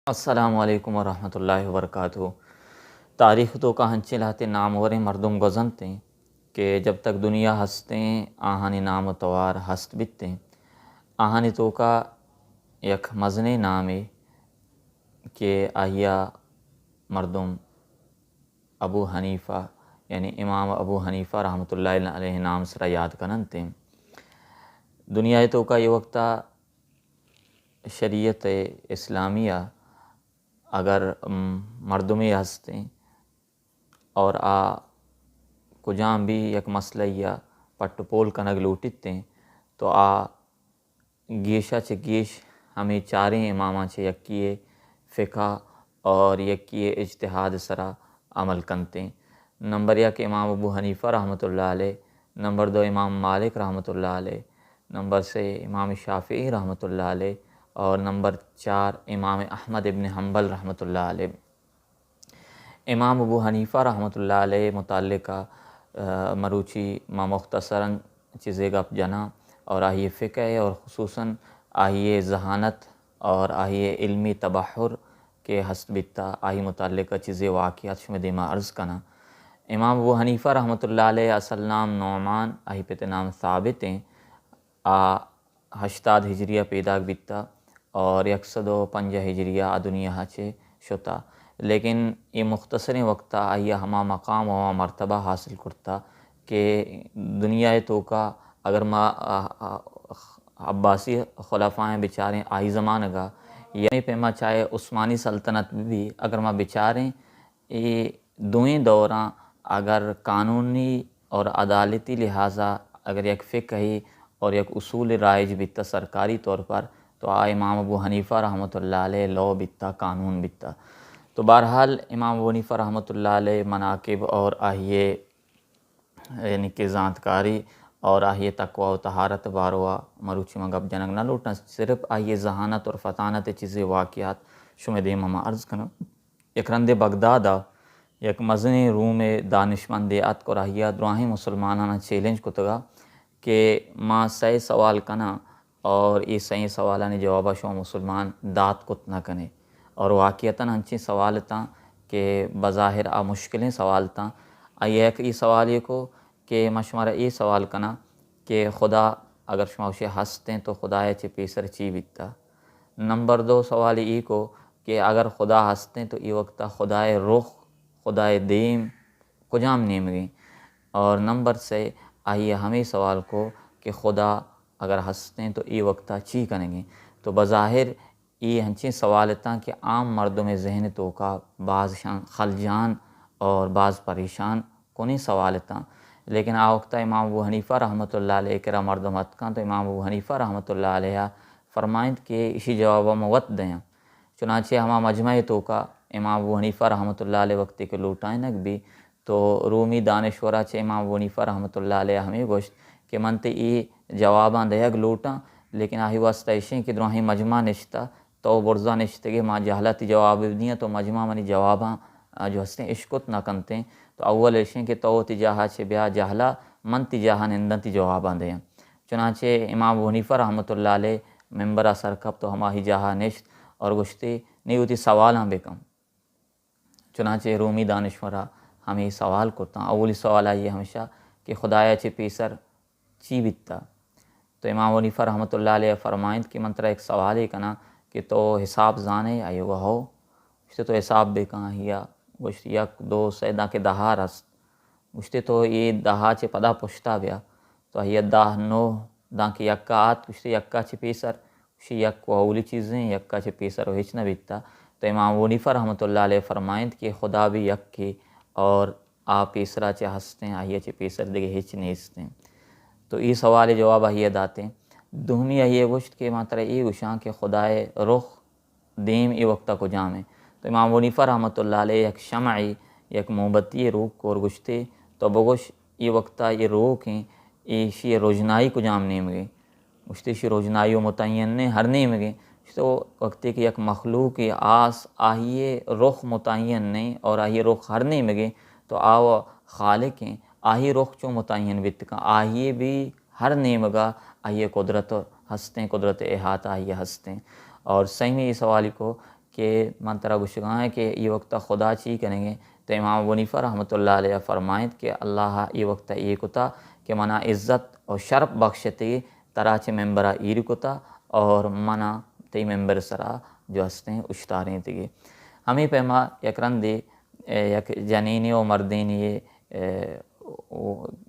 السلام علیکم ورحمۃ اللہ وبرکاتہ۔ تاریخ تو کا ہنچے لاتے نامور مردم گزنتے کہ جب تک دنیا ہستیں آہانی نام و توار ہست بتیں آہانی تو کا یک مزنے نامے کہ آہیا مردم ابو حنیفہ یعنی امام ابو حنیفہ رحمۃ اللہ علیہ نام سرا یاد کننتے دنیا تو کا یہ وقتا شریعت اسلامیہ اگر مردمی ہستیں اور کجام بھی یک مسئلہ یا پٹ پول کنگ لوٹتے تو گیشا چے گیش ہمیں چاریں اماماں چے یکیے فقہ اور یکیے اجتہاد سرا عمل کنتے۔ نمبر یک امام ابو حنیفہ رحمۃ اللہ علیہ، نمبر دو امام مالک رحمۃ اللہ علیہ، نمبر سے امام شافعی رحمۃ اللہ علیہ اور نمبر 4 امام احمد ابن حنبل رحمۃ اللہ علیہ۔ امام ابو حنیفہ رحمۃ اللہ علیہ متعلقہ مروچی ما مختصراً چیزیں گپ جنا اور آہیے فقہ اور خصوصاً آہیے ذہانت اور آہیے علمی تبحر کے حسب بتا آہی متعلقہ چیزیں واقعات شمہ دیما عرض کنا۔ امام ابو حنیفہ رحمۃ اللہ علیہ اصل نام نعمان آہی پتہ نام ثابت ہیں 80 ہجریہ پیدا بیتا اور 105 ہجریہ دنیا چے شتا، لیکن یہ مختصر وقتا آئیا ہما مقام و مرتبہ حاصل کرتا کہ دنیا تو کا اگر ما عباسی خلفائیں بچاریں آئی زمانہ گا یعنی پیما چاہے عثمانی سلطنت بھی اگر ما بچاریں یہ دوئیں دوراں اگر قانونی اور عدالتی لہٰذا اگر یک فقہی اور یک اصول رائج بیتا سرکاری طور پر تو امام ابو حنیفہ رحمۃ اللہ علیہ لو بیتا قانون بیتا۔ تو بہرحال امام ابو حنیفہ رحمۃ اللہ علیہ مناقب اور آہیے یعنی کہ ذاتکاری اور آہیے تقوی و طہارت باروا مروچی مگب جنگ نہ لوٹنا صرف آہیے ذہانت اور فطانت چیزیں واقعات شمہ دیم ہما عرض کرنا۔ یک رند بغدادا یک مزنی روم دانشمند ات کو راہیا دراہیں مسلمانانہ چیلنج کتگا کہ ما صحیح سوال کنا اور یہ صحیح سوالہ نے جوابہ شو مسلمان دات کت نہ کنے اور واقعتاً ہنچی سوال تاں کہ بظاہر مشکلیں سوال تاں ایک یہ سوال یہ کو کہ مشمارہ یہ سوال کنا کہ خدا اگر شما اسے ہستیں تو خدا چے پیسر چی بیتا۔ نمبر 2 سوال یہ کو کہ اگر خدا ہستیں تو یہ وقتا خدائے رخ خدائے دیم کجام نیم گئیں اور نمبر سے آئیے ہمیں سوال کو کہ خدا اگر ہستیں تو یہ وقتا چی کریں گے۔ تو بظاہر یہ ہنچیں سوالتاں کہ عام مردم ذہن تو کا بعض خلجان اور بعض پریشان کونی سوالتاں، لیکن وقتا امام ابو حنیفہ رحمۃ اللہ علیہ کرا مردم اتکاں تو امام ابو حنیفہ رحمۃ اللہ علیہ فرمائند کہ اسی جوابہ موت دیں۔ چنانچہ ہما مجمع تو کا امام ابو حنیفہ رحمۃ اللہ علیہ وقت کے لوٹائنک بھی تو رومی دانشورہ چے امام ابو حنیفہ رحمۃ اللہ علیہ ہمیں گوشت کہ منتے ای جواباں دیگ لوٹاں لیکن آہی واسطہ اشیں کہ دراہیں مجمع نشتا تو برزا نشتگے ما جہلتی جواب دیاں تو مجمع منی جواباں جو ہستیں اشکت نہ کنتے تو اول اشیں کہ تو تجاہا چے بیا جہلا من تجاہا نندن تی جواباں دیاں۔ چنانچہ امام ابو حنیفہ رحمۃ اللہ علیہ ممبرہ سرکب تو ہما ہی جہا نشت اور گشتے نہیں ہوتی سوالاں بکم۔ چنانچہ رومی دانشورہ ہمیں سوال کرتا اولی سوال آئیے ہمیشہ کہ خدایا چے پیسر چی بیتا۔ تو امام ابو حنیفہ رحمۃ اللہ علیہ فرمائند کہ منترہ ایک سوال ہے کنا کہ تو حساب زانے آئیے گا ہو گشتے تو حساب بے کہاں ہیا گشتے 1 2 سیدہ کے دہا رست گشتے تو یہ دہا چے پدا پشتا بیا تو ہی 10 9 داں کے یکا آت گشتے یکا چے پیسر گشتے یک و اولی چیزیں یکا چے پیسر و ہچ نہ بیتا۔ تو امام ابو حنیفہ رحمۃ اللہ علیہ فرمائند کہ خدا بھی یک کے اور پیسرا چے ہستیں آئیے چے پیسر دیگے ہچ نیستیں۔ تو یہ سوال جواب آئیے داتے دومی آئیے گوشت کہ ماترہ یہ گوشاں کہ خدائے رخ دیم ای وقتہ کو جامیں۔ تو امام ابو حنیفہ رحمۃ اللہ علیہ یک شمعی یک مومبتی روک کو اور گشتے تو بگوش یہ وقتہ یہ روک ہیں ایشی روجنائی کو جام نیم گئے گشتے شی روجنائی و متعین نے ہر نیم گئے تو وقتے کہ یک مخلوق آس آہیے رخ متعین نہیں اور آہیے رخ ہر نیم گئے تو آو خالق ہیں آہی رخ چو متعین بیت کا آہیے بھی ہر نیمگا آہیے قدرت ہستیں قدرت احاطہ آہیے ہستیں۔ اور صحیح میں یہ سوال کو کہ من طرح گشگاں ہے کہ یہ وقت خدا چی کریں گے، تو امام ابو حنیفہ رحمۃ اللہ علیہ فرمائیں کہ اللہ یہ وقت یہ کتا کہ منا عزت اور شرف بخشتی طرح چے ممبرہ ایر کتا اور منا تی ممبر سرا جو ہستیں اشتاریں تگے. ہمیں پیما یک رندے یک جنینی و مردینی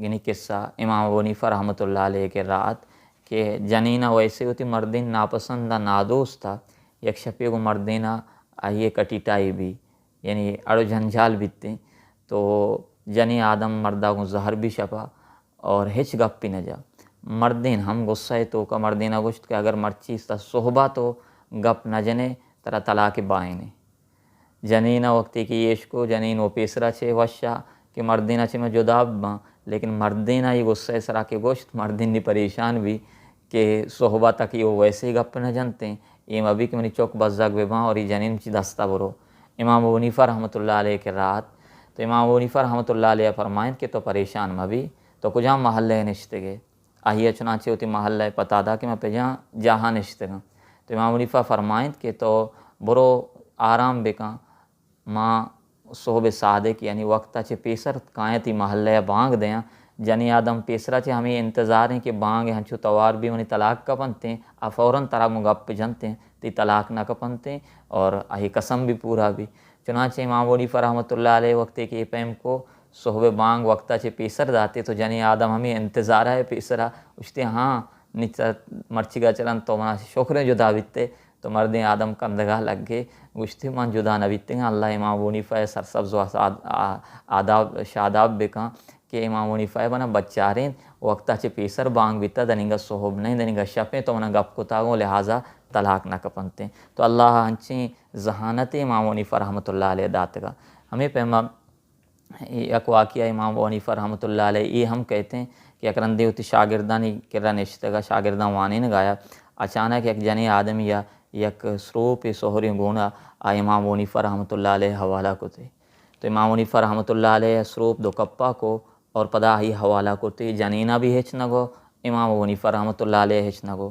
یعنی قصہ امام ابو حنیفہ رحمۃ اللہ علیہ کے رات کہ جنینہ ویسے ہوتی مردین ناپسندہ نادوست تھا. یک شپے کو مردینہ آئیے کٹیٹائی بھی یعنی اڑو جھنجھال بیتے تو جنی آدم مردہ کو زہر بھی شپا اور ہچ گپ پی نہ جا. مردین ہم غصہ تو کا مردینہ گشت کہ اگر مرچیز تا صحبہ تو گپ نہ جنے ترا طلاق بائنے. جنینہ وقتی کی یہ عشقو جنین و پیسرا چھے وشا کہ مردینہ چھے میں جدا باں، لیکن مردینہ یہ غصہ سرا کے گوشت مردین نے پریشان بھی کہ صحبہ تک یہ ویسے ہی گپ نہ جنتے ہیں یہ ابھی کہ منی چوک بزاک بے باں اور یہ جنین چی دستا برو. امام ابو حنیفہ رحمۃ اللہ علیہ کے رات تو امام ابو حنیفہ رحمۃ اللہ علیہ فرمائیں کہ تو پریشان مبی تو کجا محلے نشتے گے آئیے چنانچہ ہوتی محلہ پتا دا کہ میں پہ جہاں نشتے گا. تو امام ابو حنیفہ فرمائیں کہ تو برو آرام بکاں ماں صحب صادق یعنی وقتا چھے پیسر کائیں تی محلہ بانگ دیاں جنی آدم پیسرا چھے ہمیں انتظار ہیں کہ بانگ ہنچو توار بھی منی طلاق کا پنتے ہیں فوراً طرح مگپ پہ جنتے ہیں تی طلاق نہ کپنتے ہیں اور آہی قسم بھی پورا بھی. چنانچہ امام ابو حنیفہ رحمۃ اللہ علیہ وقتے کہ پیم کو صحب بانگ وقتا چھے پیسر داتے تو جنی آدم ہمیں انتظار ہے پیسرا اشتے ہاں نیچا مرچی گا چلن تو منا شکریں جدا بیتے تو مردیں آدم کندگاہ لگ گئے گشتی من جدا نہ بیتے ہیں. اللہ امام ابو حنیفہ سرسبز و آداب شاداب بکاں کہ امام ابو حنیفہ بنا بچاریں وقتا چھے پیسر بانگ بیتا دنگا صحب نہیں دنگا شپیں تو منا گپ کتاگوں لہٰذا طلاق نہ کپنتے ہیں. تو اللہ ہنچیں ذہانت امام ابو حنیفہ رحمۃ اللہ علیہ داتگا. ہمیں پیما یک واقعہ امام ابو حنیفہ رحمۃ اللہ علیہ یہ ہم کہتے ہیں کہ یک رندے ہوتی شاگردانی کرا نشتگا شاگردان وانے نے گایا اچانک یک جنی آدم یا یک سروپ سہری گونا امام ابو حنیفہ رحمۃ اللہ علیہ حوالہ کو تے. تو امام ابو حنیفہ رحمۃ اللہ علیہ سروپ دو کپا کو اور پدا ہی حوالہ کو تے جنینہ بھی ہچ نہ گو امام ابو حنیفہ رحمۃ اللہ علیہ ہچ نہ گو.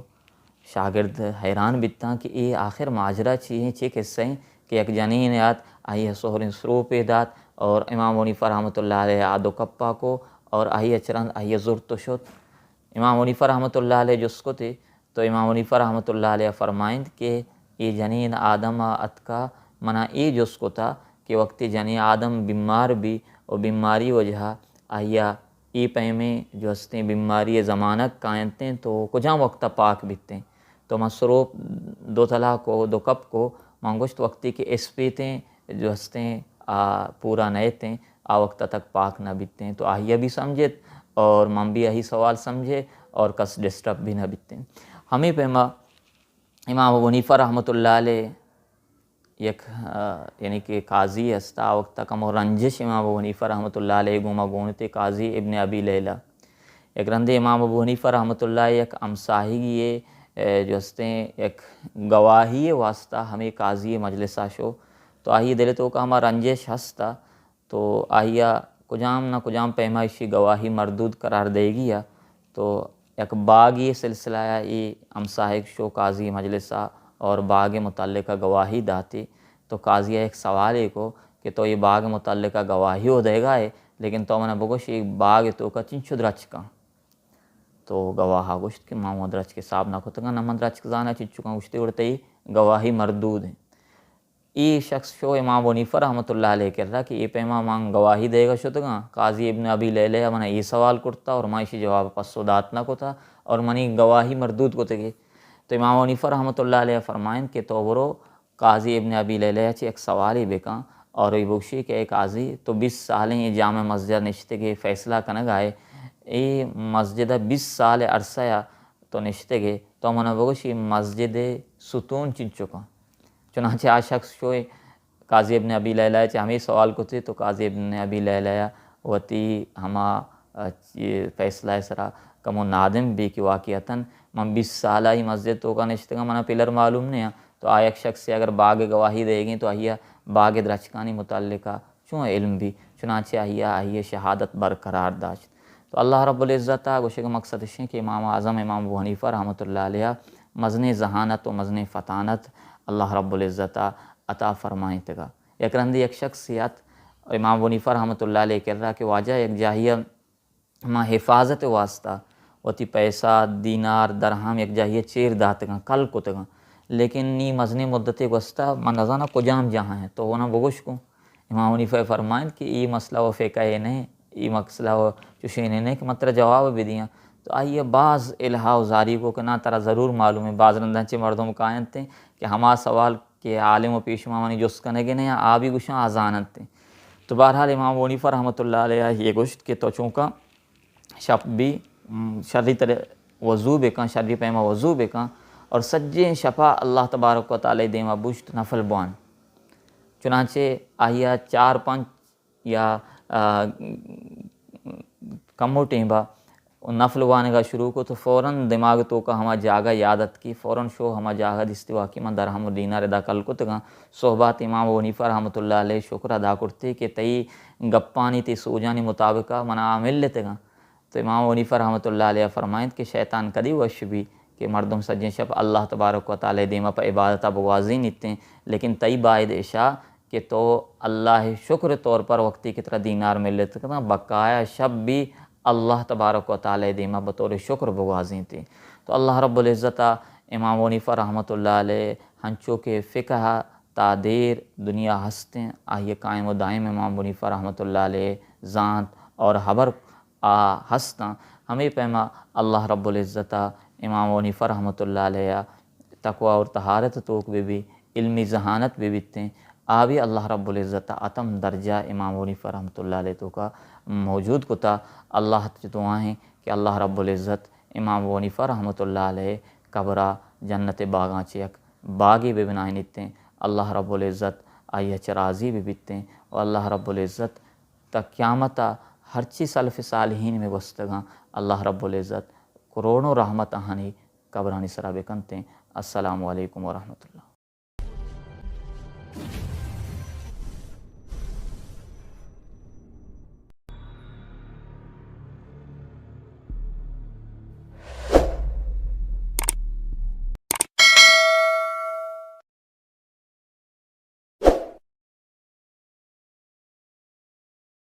شاگرد حیران بیتا کہ یہ آخر ماجرہ چیئیں چی قصہ ہیں کہ یک جنین یاد آئی سہرین سروپ دات اور امام ابو حنیفہ رحمۃ اللہ علیہ آدو کپا کو اور آئی اچرند آئی زر تو شد. امام ابو حنیفہ رحمۃ اللہ علیہ جس کو تھے تو امام ابو حنیفہ رحمۃ اللہ علیہ فرمائند کہ یہ جنین آدم اتکا منا یہ جس کو تھا کہ وقت جنین آدم بیمار بھی اور بیماری وجہ آیا ای پیمیں جو ہستیں بیماری زمانک کائنتیں تو کجاں وقت پاک بیتے ہیں تو مسروپ دو تلا کو دو کپ کو منگوشت وقتی کے اس پیتیں جو ہستیں پورا نیتیں وقت تک پاک نہ بیتے ہیں تو آہیہ بھی سمجھے اور من بھی یہی سوال سمجھے اور کس ڈسٹرب بھی نہ بیتے ہیں. ہمیں پیما امام ابو حنیفہ رحمۃ اللہ علیہ یک یعنی کہ قاضی ہستا وقت کم و رنجش امام ابو حنیفہ رحمۃ اللہ علیہ گوما گونتے قاضی ابن ابی لیلہ یک رندے امام ابو حنیفہ رحمۃ اللہ یک امساہی جو ہستیں یک گواہی واسطہ ہمیں قاضی مجلسہ شو تو آہی دل تو کا ہما رنجش ہستا تو آہیا کجام نہ کجام پیمائشی گواہی مردود قرار دے گیا تو یک باغ یہ سلسلہ یہ امساہک شو قاضی مجلسہ اور باغ متعلقہ گواہی داتے تو قاضی ایک سوال ہے کو کہ تو یہ باغ متعلقہ گواہی ہو دے گا ہے لیکن تو منہ بگوش ایک باغ تو کا چنچو درچ کا تو گواہا گوشت کہ محمد رچ کے صاحب نہ کھتگا نمد رچ کے زانا چنچو کا گوشتے اڑتے ہی گواہی مردود ہیں. ای شخص شو امام ابو حنیفہ رحمۃ اللہ علیہ کر رہا کہ یہ پیما مان گواہی دے گا شتگا قاضی ابن ابی لیلہ منہ یہ سوال کرتا اور مائشی جواب پسو دات نہ کتا اور منی گواہی مردود کو تگے. تو امام ابو حنیفہ رحمۃ اللہ علیہ فرمائیں کہ تو برو قاضی ابن ابی لیلہ چی ایک سوال ہی بکاں اور یہ بوشی کہ ایک قاضی تو 20 سالیں یہ جامع مسجد نشتے گے فیصلہ کنگ آئے ای مسجد 20 سال عرصہ تو نشتے گے تو منہ بگوشی مسجد ستون چن چکا. چنانچہ آ شخص شوئے قاضی ابن ابی لیلہ چاہے ہمیں سوال کو تھے تو قاضی ابن ابی لیلہ وتی ہما فیصلہ سرا کمو نادم بھی کہ واقعتاً من 20 سالہ ہی مسجد تو کا نشتگا منہ پلر معلوم نہیں ہے تو آیا ایک شخص سے اگر باغ گواہی دے گی تو آہیا باغ درچکانی متعلقہ چون علم بھی چنانچہ آہیا شہادت برقرار داشت. تو اللہ رب العزت گوشے کا مقصد ہے کہ امام اعظم امام ابو حنیفہ رحمۃ اللہ علیہ مزن ذہانت و مزن فطانت اللہ رب العزت عطا فرمائیں تگا۔ یک رندی ایک شخصیت امام ونیفہ رحمۃ اللہ علیہ کر رہا کہ واجہ ایک جاہیہ ما حفاظت واسطہ وتی پیسہ دینار درہم یک جاہیہ چیر داتگاں کل کتگاں، لیکن نی مزنی مدت واسطہ من نزانہ کجام جہاں ہے تو وہ نہ بگوش کو۔ امام ونیفہ فرمائیں کہ ای مسئلہ و فقہ نہیں، ای مسئلہ و چشین نہیں کہ مطلب جواب بھی دیاں تو آئیے بعض الہا و زاری کو کہ نہ ترا ضرور معلوم ہے بعض رندنچے مردم کائنت تھے کہ ہما سوال کہ عالم و پیشما منی جس کنگے نہیں آبی گوشاں آزانت تھے۔ تو بہرحال امام ونیفہ رحمۃ اللہ علیہ یہ گوشت کہ تو چونکہ شب بھی شرری طرح وضو بکاں شرری پیما وضو بکاں اور سجے شفا اللہ تبارک و تعالی دیما بوشت نفل بوان، چنانچہ آہیا 4-5 یا کمو ٹیمبا نفل وانے کا شروع کو تو فوراً دماغ تو کا ہما جاگہ یادت کی فوراً شو ہما جاگہ دستوا کی من درہم و دینار ادا کل کو تگاں صحبات امام ونیفہ رحمۃ اللہ علیہ شکر ادا کرتے کہ تئی گپانی تی سوجانی مطابقہ منا عامل لیتے گا۔ تو امام ونیفہ رحمۃ اللہ علیہ فرمائیں کہ شیطان کدی وش بھی کہ مردم سجیں شب اللہ تبارک و تعالی دیما پہ عبادتہ بغازی نیتے ہیں، لیکن تئی باعد عشاء کہ تو اللہ شکر طور پر وقتی کی طرح دینار مل لیتے ہیں بقایا شب بھی اللہ تبارک و تعالی دیما بطور شکر بغازی تھی۔ تو اللہ رب العزت امام ونیفہ رحمۃ اللہ علیہ ہنچو کے فقہ تا دیر دنیا ہستیں آئیے قائم و دائم امام ونیفہ رحمۃ اللہ علیہ ذات اور حبر ہستاں ہمیں پیما اللہ رب العزت امام ونیفہ رحمۃ اللہ علیہ تقوی اور طہارت توک بھی علمی ذہانت بھی بیتیں آبی اللہ رب العزت اتم درجہ امام ونیفہ رحمۃ اللہ علیہ تو کا موجود کتا۔ اللہ دعائیں کہ اللہ رب العزت امام ونیفہ رحمۃ اللہ علیہ قبرہ جنت باغاں چیک باغی بھی بنائیں نیتیں اللہ رب العزت آئیہ چرازی بھی بیتیں اور اللہ رب العزت تا قیامتہ ہر چیز سلف صالحین میں وستگاں اللہ رب العزت کروڑوں رحمت آہانی قبرانی سرا بکنتے۔ السلام علیکم ورحمۃ اللہ۔